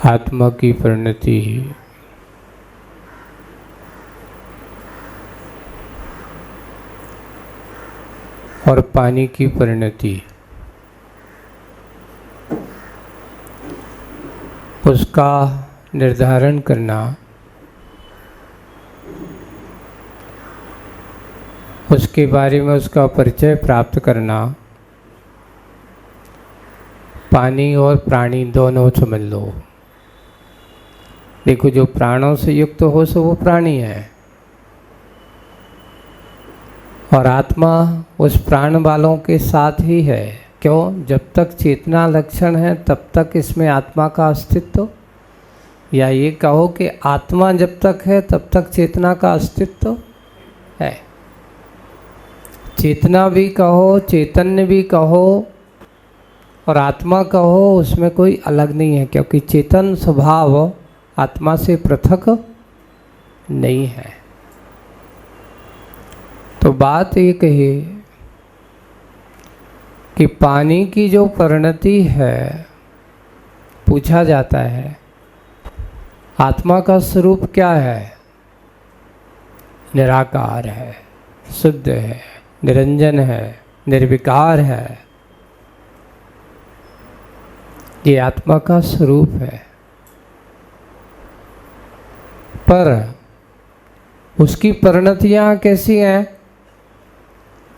आत्मा की परिणति और पानी की परिणति, उसका निर्धारण करना, उसके बारे में उसका परिचय प्राप्त करना, पानी और प्राणी दोनों समझ लो। देखो, जो प्राणों से युक्त हो सो वो प्राणी है, और आत्मा उस प्राण वालों के साथ ही है। क्यों? जब तक चेतना लक्षण है तब तक इसमें आत्मा का अस्तित्व, या ये कहो कि आत्मा जब तक है तब तक चेतना का अस्तित्व है। चेतना भी कहो, चैतन्य भी कहो और आत्मा कहो, उसमें कोई अलग नहीं है, क्योंकि चेतन स्वभाव आत्मा से पृथक नहीं है। तो बात ये कही कि पानी की जो परिणति है, पूछा जाता है आत्मा का स्वरूप क्या है? निराकार है, शुद्ध है, निरंजन है, निर्विकार है। ये आत्मा का स्वरूप है। पर उसकी परिणतियाँ कैसी हैं?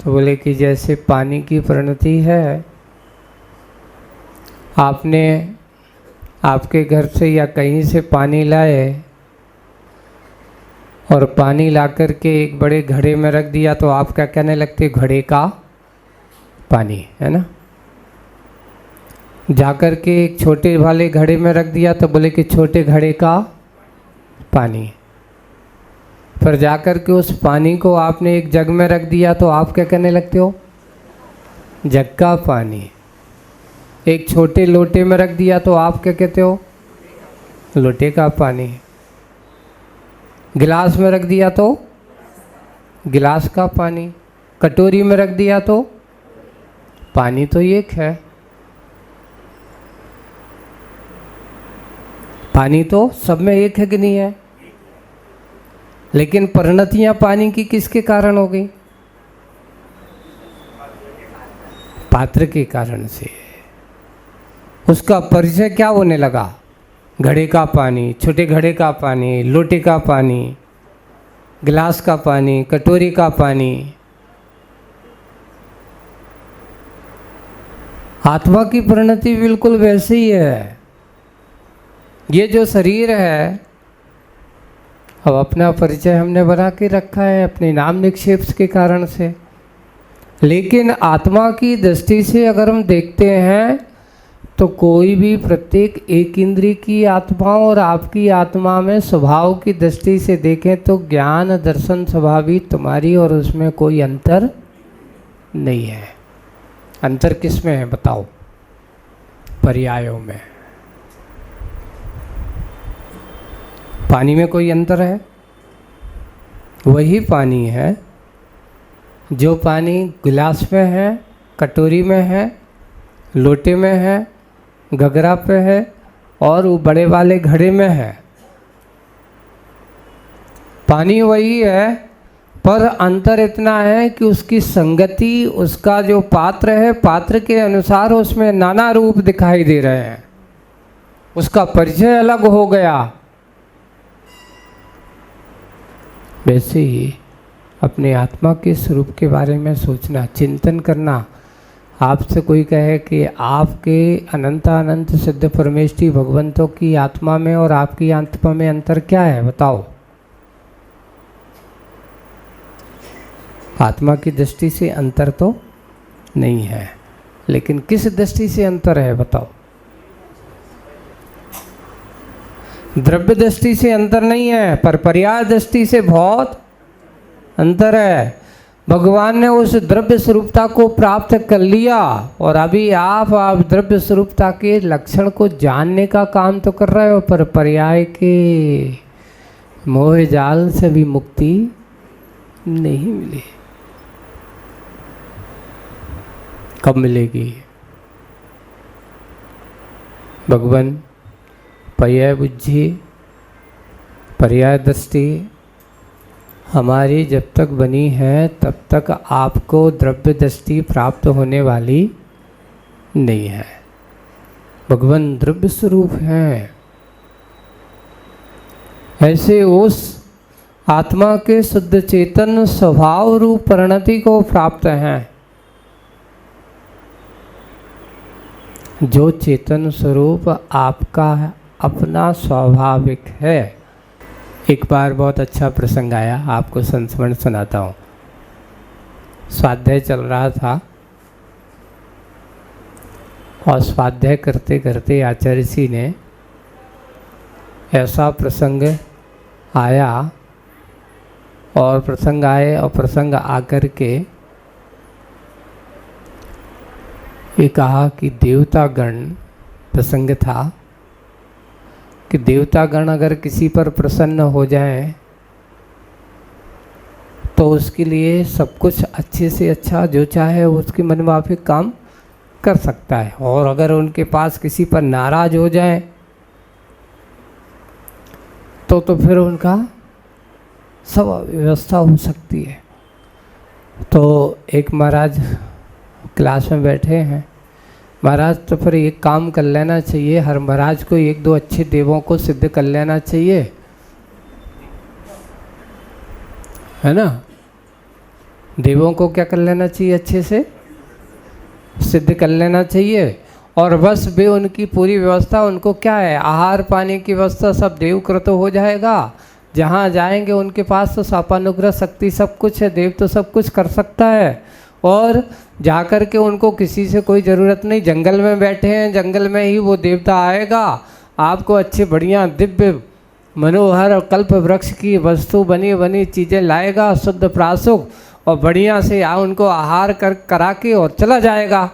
तो बोले कि जैसे पानी की परिणति है, आपने आपके घर से या कहीं से पानी लाए और पानी ला कर के एक बड़े घड़े में रख दिया, तो आप क्या कहने लगते? घड़े का पानी, है ना। जाकर के एक छोटे वाले घड़े में रख दिया तो बोले कि छोटे घड़े का पानी। फिर जाकर के उस पानी को आपने एक जग में रख दिया तो आप क्या कहने लगते हो? जग का पानी। एक छोटे लोटे में रख दिया तो आप क्या कहते हो? लोटे का पानी। गिलास में रख दिया तो गिलास का पानी। कटोरी में रख दिया तो पानी तो एक है। पानी तो सब में एक है कि नहीं है? लेकिन परिणतियां पानी की किसके कारण हो गई? पात्र के कारण से। उसका परिचय क्या होने लगा? घड़े का पानी, छोटे घड़े का पानी, लोटे का पानी, गिलास का पानी, कटोरी का पानी। आत्मा की परिणति बिल्कुल वैसे ही है। ये जो शरीर है, अब अपना परिचय हमने बना के रखा है अपने नाम निक्षेप के कारण से, लेकिन आत्मा की दृष्टि से अगर हम देखते हैं तो कोई भी प्रत्येक एक इंद्रिय की आत्मा और आपकी आत्मा में स्वभाव की दृष्टि से देखें तो ज्ञान दर्शन स्वभावी तुम्हारी और उसमें कोई अंतर नहीं है। अंतर किस में है बताओ? पर्यायों में। पानी में कोई अंतर है? वही पानी है जो पानी गिलास में है, कटोरी में है, लोटे में है, घगरा पे है और वो बड़े वाले घड़े में है। पानी वही है, पर अंतर इतना है कि उसकी संगति, उसका जो पात्र है, पात्र के अनुसार उसमें नाना रूप दिखाई दे रहे हैं। उसका परिचय अलग हो गया। वैसे ही अपने आत्मा के स्वरूप के बारे में सोचना, चिंतन करना। आपसे कोई कहे कि आपके अनंत सिद्ध परमेष्ठी भगवंतों की आत्मा में और आपकी आत्मा में अंतर क्या है बताओ? आत्मा की दृष्टि से अंतर तो नहीं है, लेकिन किस दृष्टि से अंतर है बताओ? द्रव्य दृष्टि से अंतर नहीं है, पर पर्याय दृष्टि से बहुत अंतर है। भगवान ने उस द्रव्य स्वरूपता को प्राप्त कर लिया और अभी आप द्रव्य स्वरूपता के लक्षण को जानने का काम तो कर रहे हो, पर पर्याय के मोह जाल से भी मुक्ति नहीं मिली। कब मिलेगी? भगवान पर्याय बुद्धि, पर्याय दृष्टि हमारी जब तक बनी है तब तक आपको द्रव्य दृष्टि प्राप्त होने वाली नहीं है। भगवान द्रव्य स्वरूप हैं। ऐसे उस आत्मा के शुद्ध चेतन स्वभाव रूप परिणति को प्राप्त हैं, जो चेतन स्वरूप आपका अपना स्वाभाविक है। एक बार बहुत अच्छा प्रसंग आया, आपको संस्मरण सुनाता हूँ। स्वाध्याय चल रहा था और स्वाध्याय करते करते आचार्य जी ने ऐसा प्रसंग आया और प्रसंग आकर के ये कहा कि देवतागण, प्रसंग था कि देवतागण अगर किसी पर प्रसन्न हो जाएं तो उसके लिए सब कुछ अच्छे से अच्छा जो चाहे उसके मनमाफिक काम कर सकता है, और अगर उनके पास किसी पर नाराज हो जाए तो फिर उनका सब व्यवस्था हो सकती है। तो एक महाराज क्लास में बैठे हैं, महाराज तो फिर एक काम कर लेना चाहिए, हर महाराज को एक दो अच्छे देवों को सिद्ध कर लेना चाहिए, है ना। देवों को क्या कर लेना चाहिए, अच्छे से सिद्ध कर लेना चाहिए, और बस वे उनकी पूरी व्यवस्था, उनको क्या है, आहार पानी की व्यवस्था सब देवकृत हो जाएगा। जहाँ जाएंगे उनके पास तो सापानुग्रह शक्ति सब कुछ है, देव तो सब कुछ कर सकता है, और जाकर के उनको किसी से कोई ज़रूरत नहीं। जंगल में बैठे हैं, जंगल में ही वो देवता आएगा, आपको अच्छे बढ़िया दिव्य मनोहर कल्प वृक्ष की वस्तु बनी बनी चीज़ें लाएगा, शुद्ध प्रासुक, और बढ़िया से उनको आहार करा के और चला जाएगा।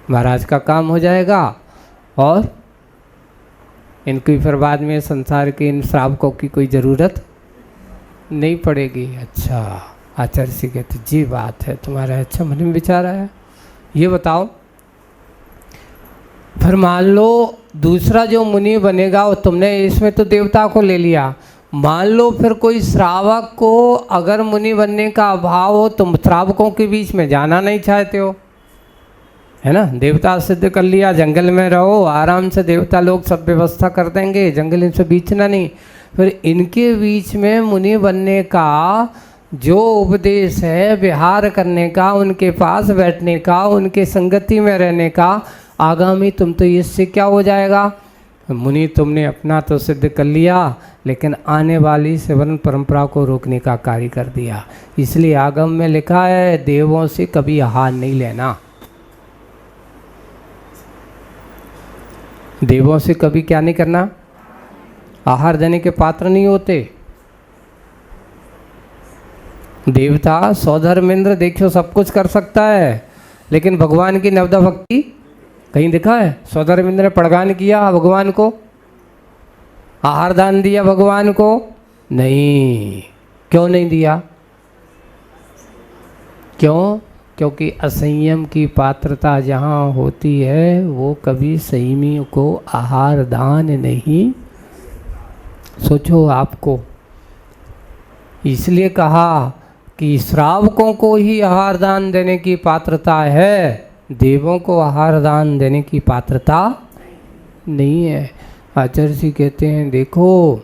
महाराज का काम हो जाएगा और इनकी फिर बाद में संसार के इन श्रावकों की कोई ज़रूरत नहीं पड़ेगी। अच्छा, आचार्य जी कहते जी बात है तुम्हारा, अच्छा मन में विचार आया। ये बताओ, फिर मान लो दूसरा जो मुनि बनेगा, वो तुमने इसमें तो देवता को ले लिया, मान लो फिर कोई श्रावक को अगर मुनि बनने का अभाव हो, तुम श्रावकों के बीच में जाना नहीं चाहते हो, है ना, देवता सिद्ध कर लिया, जंगल में रहो आराम से, देवता लोग सब व्यवस्था कर देंगे, जंगल इनसे बीचना नहीं। फिर इनके बीच में मुनि बनने का जो उपदेश है, विहार करने का, उनके पास बैठने का, उनके संगति में रहने का, आगामी तुम तो इससे क्या हो जाएगा, मुनि तुमने अपना तो सिद्ध कर लिया, लेकिन आने वाली सेवन परंपरा को रोकने का कार्य कर दिया। इसलिए आगम में लिखा है, देवों से कभी आहार नहीं लेना, देवों से कभी क्या नहीं करना, आहार देने के पात्र नहीं होते। देवता सौधर्मेंद्र देखो सब कुछ कर सकता है, लेकिन भगवान की नवदा भक्ति कहीं दिखा है? सौधर्मेंद्र ने पड़गान किया भगवान को, आहार दान दिया भगवान को? नहीं। क्यों नहीं दिया? क्यों? क्योंकि असंयम की पात्रता जहाँ होती है वो कभी संयमी को आहार दान नहीं। सोचो आपको, इसलिए कहा कि श्रावकों को ही आहार दान देने की पात्रता है, देवों को आहार दान देने की पात्रता नहीं है। आचार्य जी कहते हैं देखो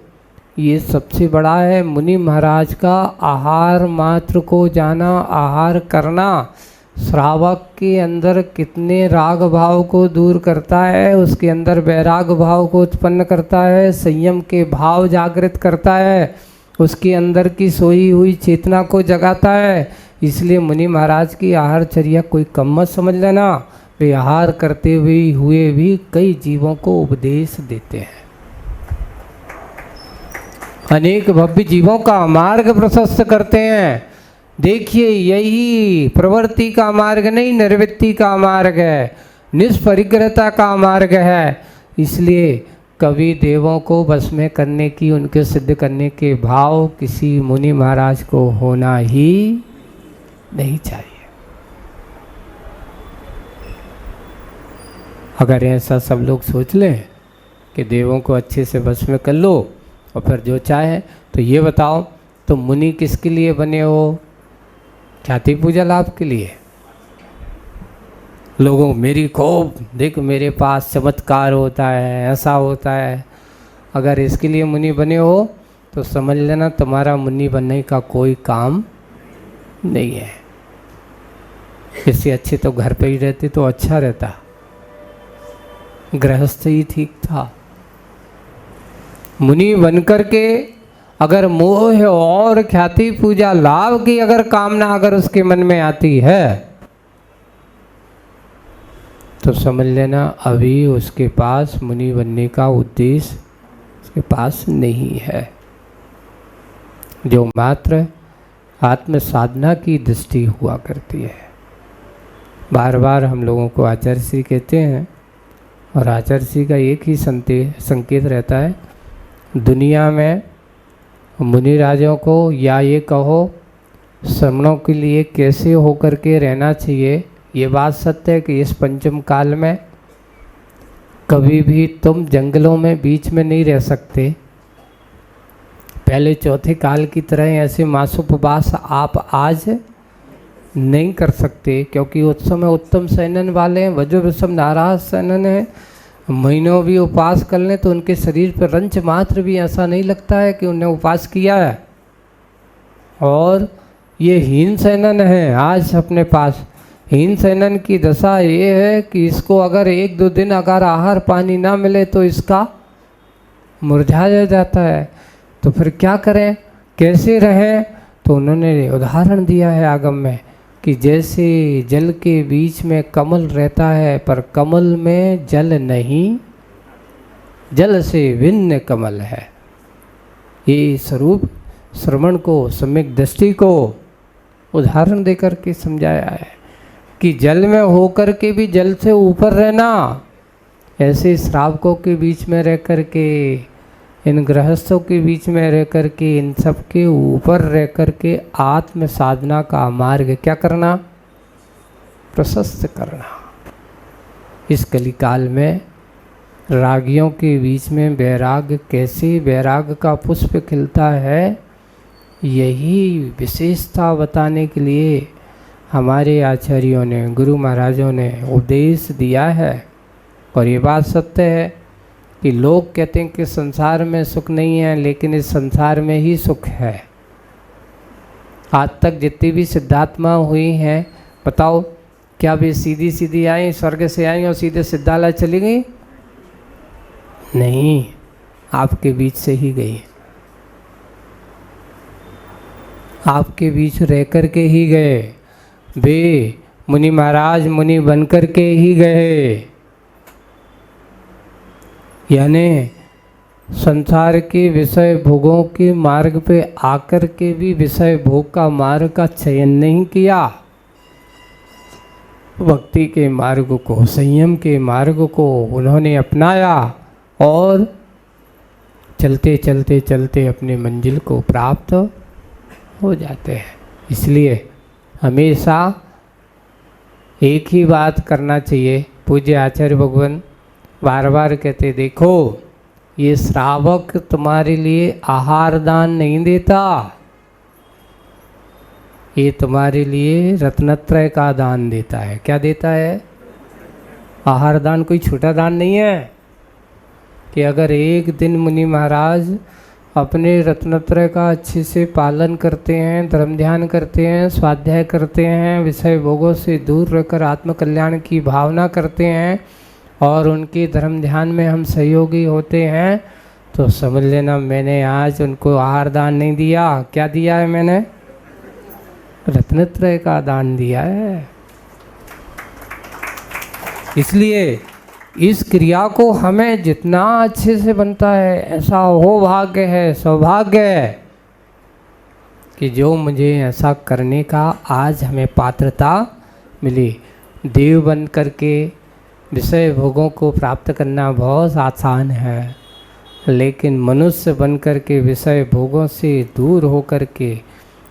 ये सबसे बड़ा है, मुनि महाराज का आहार मात्र को जाना, आहार करना श्रावक के अंदर कितने राग भाव को दूर करता है, उसके अंदर वैराग भाव को उत्पन्न करता है, संयम के भाव जागृत करता है, उसके अंदर की सोई हुई चेतना को जगाता है। इसलिए मुनि महाराज की आहारचर्या कोई कम मत समझ लेना, वे आहार करते हुए भी कई जीवों को उपदेश देते हैं, अनेक भव्य जीवों का मार्ग प्रशस्त करते हैं। देखिए यही प्रवृत्ति का मार्ग नहीं, निर्वृत्ति का मार्ग है, निष्परिग्रहता का मार्ग है। इसलिए कभी देवों को बस में करने की, उनके सिद्ध करने के भाव किसी मुनि महाराज को होना ही नहीं चाहिए। अगर ऐसा सब लोग सोच लें कि देवों को अच्छे से बस में कर लो और फिर जो चाहे, तो ये बताओ तुम मुनि किसके लिए बने हो? ख्याति पूजा लाभ के लिए? लोगों मेरी खूब देख, मेरे पास चमत्कार होता है, ऐसा होता है। अगर इसके लिए मुनि बने हो तो समझ लेना तुम्हारा मुनि बनने का कोई काम नहीं है। इससे अच्छे तो घर पे ही रहते तो अच्छा रहता, गृहस्थ ही ठीक था। मुनि बनकर के अगर मोह और ख्याति पूजा लाभ की अगर कामना अगर उसके मन में आती है तो समझ लेना अभी उसके पास मुनि बनने का उद्देश्य उसके पास नहीं है। जो मात्र आत्म साधना की दृष्टि हुआ करती है। बार बार हम लोगों को आचार्य श्री कहते हैं, और आचार्य श्री का एक ही संकेत रहता है, दुनिया में मुनि राजों को या ये कहो श्रमणों के लिए कैसे होकर के रहना चाहिए। ये बात सत्य है कि इस पंचम काल में कभी भी तुम जंगलों में बीच में नहीं रह सकते। पहले चौथे काल की तरह ऐसे मासोपवास आप आज नहीं कर सकते, क्योंकि उस समय उत्तम सैनन वाले हैं, वजो विषम नाराज सैनन है। महीनों भी उपवास कर लें तो उनके शरीर पर रंच मात्र भी ऐसा नहीं लगता है कि उन्हें उपवास किया है। और ये हीन सैनन है आज अपने पास। हीन सैनन की दशा ये है कि इसको अगर 1-2 दिन अगर आहार पानी ना मिले तो इसका मुरझा जाता है। तो फिर क्या करें, कैसे रहें? तो उन्होंने उदाहरण दिया है आगम में कि जैसे जल के बीच में कमल रहता है पर कमल में जल नहीं, जल से भिन्न कमल है। ये स्वरूप श्रवण को, सम्यक दृष्टि को उदाहरण देकर के समझाया है कि जल में होकर के भी जल से ऊपर रहना, ऐसे श्रावकों के बीच में रह कर के, इन गृहस्थों के बीच में रह कर के, इन सब के ऊपर रह कर के आत्म साधना का मार्ग क्या करना? प्रशस्त करना। इस कलिकाल में रागियों के बीच में वैराग्य, कैसे वैराग्य का पुष्प खिलता है, यही विशेषता बताने के लिए हमारे आचार्यों ने, गुरु महाराजों ने उपदेश दिया है। और ये बात सत्य है कि लोग कहते हैं कि संसार में सुख नहीं है, लेकिन इस संसार में ही सुख है। आज तक जितनी भी सिद्धात्मा हुई हैं, बताओ क्या वे सीधी सीधी आई, स्वर्ग से आई और सीधे सिद्धालय चली गई? नहीं, आपके बीच से ही गई, आपके बीच रह कर के ही गए। वे मुनि महाराज मुनि बनकर के ही गए, यानी संसार के विषय भोगों के मार्ग पे आकर के भी विषय भोग का मार्ग का चयन नहीं किया। भक्ति के मार्ग को, संयम के मार्ग को उन्होंने अपनाया और चलते चलते चलते अपने मंजिल को प्राप्त हो जाते हैं। इसलिए हमेशा एक ही बात करना चाहिए। पूज्य आचार्य भगवान बार बार कहते, देखो ये श्रावक तुम्हारे लिए आहार दान नहीं देता, ये तुम्हारे लिए रत्नत्रय का दान देता है। क्या देता है? आहार दान कोई छोटा दान नहीं है कि अगर एक दिन मुनि महाराज अपने रत्नत्रय का अच्छे से पालन करते हैं, धर्म ध्यान करते हैं, स्वाध्याय करते हैं, विषय भोगों से दूर रहकर आत्मकल्याण की भावना करते हैं और उनके धर्म ध्यान में हम सहयोगी होते हैं, तो समझ लेना मैंने आज उनको आहार दान नहीं दिया। क्या दिया है मैंने? रत्नत्रय का दान दिया है। इसलिए इस क्रिया को हमें जितना अच्छे से बनता है, ऐसा हो भाग्य है, सौभाग्य है कि जो मुझे ऐसा करने का आज हमें पात्रता मिली। देव बन करके विषय भोगों को प्राप्त करना बहुत आसान है, लेकिन मनुष्य बन करके विषय भोगों से दूर हो करके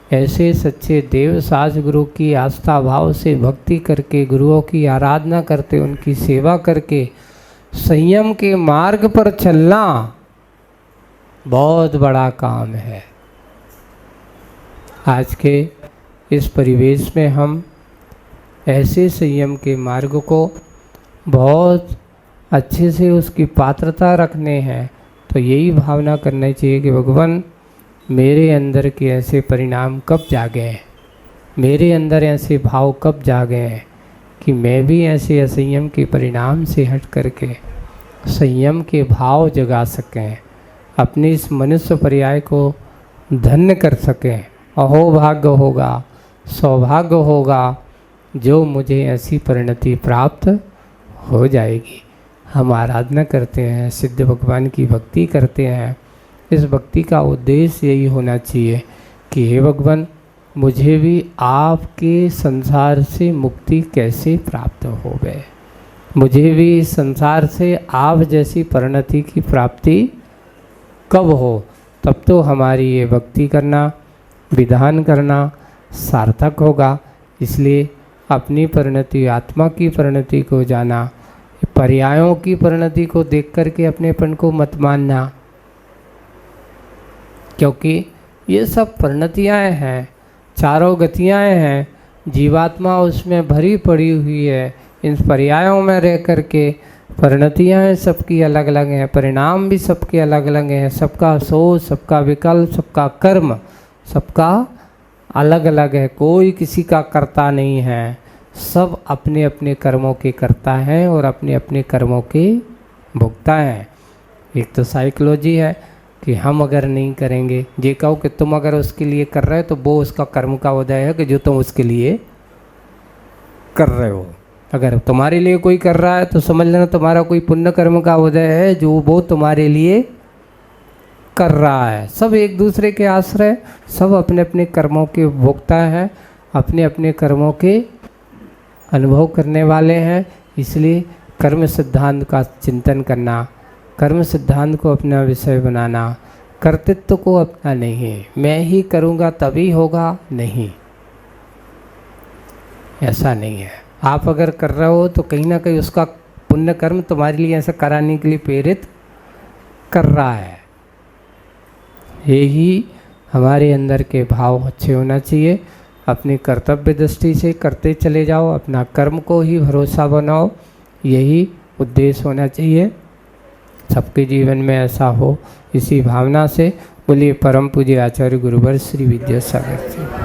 ऐसे सच्चे देव साज गुरु की आस्था भाव से भक्ति करके, गुरुओं की आराधना करते, उनकी सेवा करके संयम के मार्ग पर चलना बहुत बड़ा काम है। आज के इस परिवेश में हम ऐसे संयम के मार्ग को बहुत अच्छे से उसकी पात्रता रखने हैं तो यही भावना करना चाहिए कि भगवान मेरे अंदर के ऐसे परिणाम कब जागे हैं, मेरे अंदर ऐसे भाव कब जागे हैं कि मैं भी ऐसे असंयम के परिणाम से हट करके संयम के भाव जगा सकें, अपने इस मनुष्य पर्याय को धन्य कर सकें। अहोभाग्य होगा, सौभाग्य होगा जो मुझे ऐसी परिणति प्राप्त हो जाएगी। हम आराधना करते हैं, सिद्ध भगवान की भक्ति करते हैं। इस भक्ति का उद्देश्य यही होना चाहिए कि हे भगवान, मुझे भी आपके संसार से मुक्ति कैसे प्राप्त हो गए, मुझे भी इस संसार से आप जैसी परिणति की प्राप्ति कब हो, तब तो हमारी ये भक्ति करना, विधान करना सार्थक होगा। इसलिए अपनी परिणति, आत्मा की परिणति को जाना, पर्यायों की परिणति को देख करके अपनेपन को मत मानना, क्योंकि ये सब परिणतियाँ हैं, चारों गतियाँ हैं, जीवात्मा उसमें भरी पड़ी हुई है। इन पर्यायों में रह करके परिणतियाँ सबकी अलग अलग हैं, परिणाम भी सबके अलग अलग हैं, सबका सोच, सबका विकल्प, सबका कर्म सबका अलग अलग है। कोई किसी का कर्ता नहीं है, सब अपने अपने कर्मों के कर्ता हैं और अपने अपने कर्मों के भुगता हैं। एक तो साइकोलॉजी है कि हम अगर नहीं करेंगे, ये कहो कि तुम अगर उसके लिए कर रहे हो तो वो उसका कर्म का उदय है कि जो तुम उसके लिए कर रहे हो। अगर तुम्हारे लिए कोई कर रहा है तो समझ लेना तुम्हारा कोई पुण्य कर्म का उदय है जो वो तुम्हारे लिए कर रहा है। सब एक दूसरे के आश्रय, सब अपने अपने कर्मों के भोक्ता हैं, अपने अपने कर्मों के अनुभव करने वाले हैं। इसलिए कर्म सिद्धांत का चिंतन करना, कर्म सिद्धांत को अपना विषय बनाना, कर्तृत्व को अपना नहीं, मैं ही करूँगा तभी होगा, नहीं, ऐसा नहीं है। आप अगर कर रहे हो तो कहीं ना कहीं उसका पुण्य कर्म तुम्हारे लिए ऐसा कराने के लिए प्रेरित कर रहा है। यही हमारे अंदर के भाव अच्छे होना चाहिए। अपनी कर्तव्य दृष्टि से करते चले जाओ, अपना कर्म को ही भरोसा बनाओ, यही उद्देश्य होना चाहिए। सबके जीवन में ऐसा हो, इसी भावना से बोलिए परम पूज्य आचार्य गुरुवर श्री विद्यासागर जी।